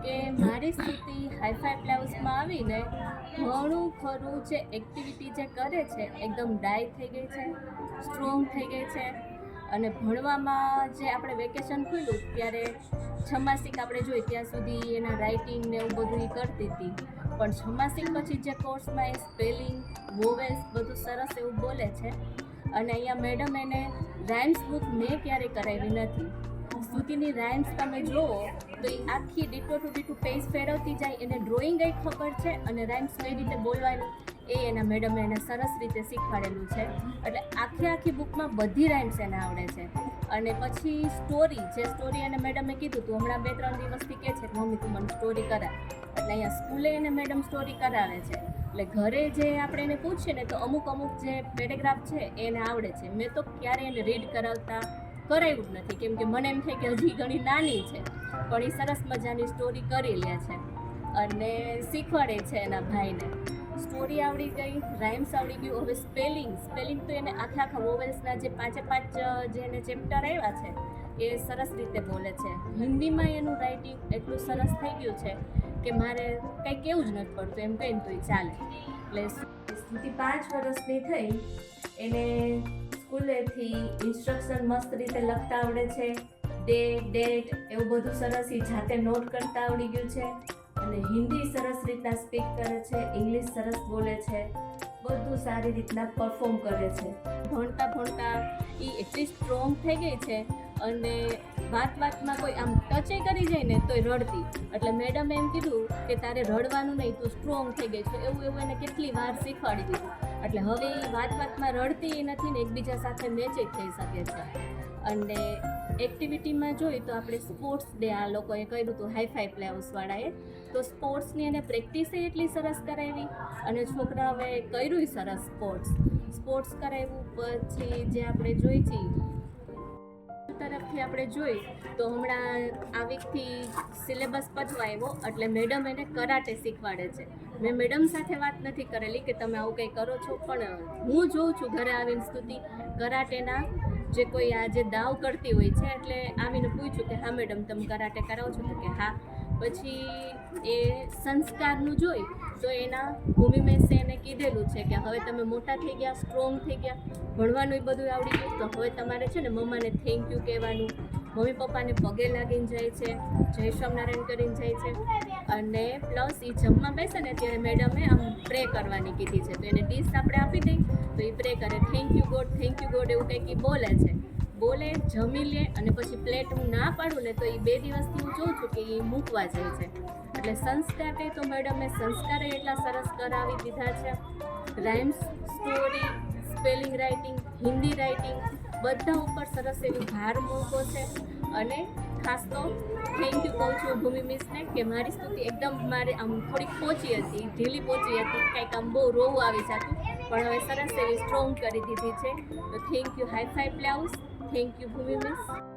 કે મારી સ્તુતિ હાઈફાઈ બ્લાઉઝમાં આવીને ઘણું ખરું જે એક્ટિવિટી જે કરે છે એકદમ ડાય થઈ ગઈ છે, સ્ટ્રોંગ થઈ ગઈ છે. અને ભણવામાં જે આપણે વેકેશન ખુલ્યું ત્યારે છમાસિક આપણે જોઈએ ત્યાં સુધી એના રાઇટિંગ ને એવું બધું એ કરતી હતી, પણ છમાસિક પછી જે કોર્સમાં એ સ્પેલિંગ, વોવેલ્સ બધું સરસ એવું બોલે છે. અને અહીંયા મેડમ એને રાઇમ્સ બુક મેં ક્યારેય કરાવી નથી. સ્તુતિની રાઇમ્સ તમે જુઓ તો એ આખી ડીટો ટુ ડીટો પેજ ફેરવતી જાય, એને ડ્રોઈંગ કંઈ ખબર છે અને રાઇમ્સ કઈ રીતે બોલવાની એ એના મેડમે એને સરસ રીતે શીખવાડેલું છે. એટલે આખી બુકમાં બધી રાઇમ્સ એને આવડે છે. અને પછી સ્ટોરી, જે સ્ટોરી એને મેડમે કીધું હતું હમણાં 2-3 દિવસથી કહે છે કે મમ્મી તું મને સ્ટોરી કરાવ, એટલે અહીંયા સ્કૂલે એને મેડમ સ્ટોરી કરાવે છે. એટલે ઘરે જે આપણે એને પૂછીએ ને તો અમુક જે પેરેગ્રાફ છે એને આવડે છે. મેં તો ક્યારેય એને રીડ કરાવ્યું જ નથી, કેમ કે મને એમ થાય કે હજી ઘણી નાની છે, પણ એ સરસ મજાની સ્ટોરી કરી લે છે અને શીખવાડે છે એના ભાઈને. સ્ટોરી આવડી ગઈ, રાઇમ્સ આવડી ગયું. હવે સ્પેલિંગ તો એને આખા વોવેલ્સના જે 5 જે એને ચેપ્ટર આવ્યા છે એ સરસ રીતે બોલે છે. હિન્દીમાં એનું રાઇટિંગ એટલું સરસ થઈ ગયું છે કે મારે કંઈ કહેવું જ નથી પડતું, એમ કહીને તો એ ચાલે. એટલે સ્તુતિ 5 વર્ષની થઈ, એને સ્કૂલેથી ઇન્સ્ટ્રક્શન મસ્ત રીતે લખતા આવડે છે, ડેટ એવું બધું સરસ એ જાતે નોટ કરતા આવડી ગયું છે. અને હિન્દી સરસ રીતના સ્પીક કરે છે, ઇંગ્લિશ સરસ બોલે છે, બધું સારી રીતના પરફોર્મ કરે છે. ભણતા એ એટલી સ્ટ્રોંગ થઈ ગઈ છે અને વાતમાં કોઈ આમ ટચે કરી જાય ને તોય રડતી. એટલે મેડમે એમ કીધું કે તારે રડવાનું નહીં, તું સ્ટ્રોંગ થઈ ગઈ છે, એવું એને કેટલી વાર શીખવાડી દીધું. એટલે હવે એ વાતમાં રડતી નથી ને એકબીજા સાથે મેચ થઈ શકે છે. અને એક્ટિવિટીમાં જોઈએ તો આપણે સ્પોર્ટ્સ ડે આ લોકોએ કર્યું હતું હાઈફાઈ બ્લાઉઝવાળાએ, તો સ્પોર્ટ્સની એને પ્રેક્ટિસે એટલી સરસ કરાવી અને છોકરાઓએ કર્યું સરસ સ્પોર્ટ્સ કરાવ્યું. પછી જે આપણે જોઈ છીએ તરફથી આપણે જોઈ તો હમણાં આ વીકથી સિલેબસ પતવા આવ્યો એટલે મેડમ એને કરાટે શીખવાડે છે. મેં મેડમ સાથે વાત નથી કરેલી કે તમે આવું કંઈ કરો છો, પણ હું જોઉં છું ઘરે આવીને સ્તુતિ કરાટેના જે કોઈ આ જે દાવ કરતી હોય છે, એટલે આવીને પૂછ્યું કે હા મેડમ તમે કરાટે કરાવો છો, તો કે હા. પછી એ સંસ્કારનું જોઈ તો એના ભૂમિમેશે એને કીધેલું છે કે હવે તમે મોટા થઈ ગયા, સ્ટ્રોંગ થઈ ગયા, ભણવાનું એ બધું આવડી ગયું, તો હવે તમારે છે ને મમ્માને થેન્ક યુ કહેવાનું, મમ્મી પપ્પાને પગે લાગીને જાય છે, જય સ્વામિનારાયણ કરીને જાય છે. અને પ્લસ એ જમવા બેસે ને ત્યારે મેડમે આમ પ્રે કરવાની કીધી છે, તો એને ડીશ આપણે આપી દઈ તો એ પ્રે કરે, થેન્ક યુ ગોડ એવું કંઈક એ બોલે છે. બોલે, જમી લે અને પછી પ્લેટ હું ના પાડું ને તો એ 2 દિવસથી હું જોઉં છું કે એ મૂકવા જાય છે. એટલે સંસ્કાર કહે તો મેડમે સંસ્કાર એટલા સરસ કરાવી દીધા છે. Rhymes, story, spelling, writing, Hindi writing બધા ઉપર સરસ એવી ભાર મૂકો છે. અને ખાસ તો થેન્ક યુ કહું છું ભૂમિ મિસને કે મારી સ્તુતિ એકદમ મારે આમ થોડીક પહોંચી હતી, ઢીલી પહોંચી હતી, કંઈક આમ બહુ રોવું આવી જતું, પણ હવે સરસ એવી સ્ટ્રોંગ કરી દીધી છે. તો thank you hi fi blouse, thank you Bhumi miss.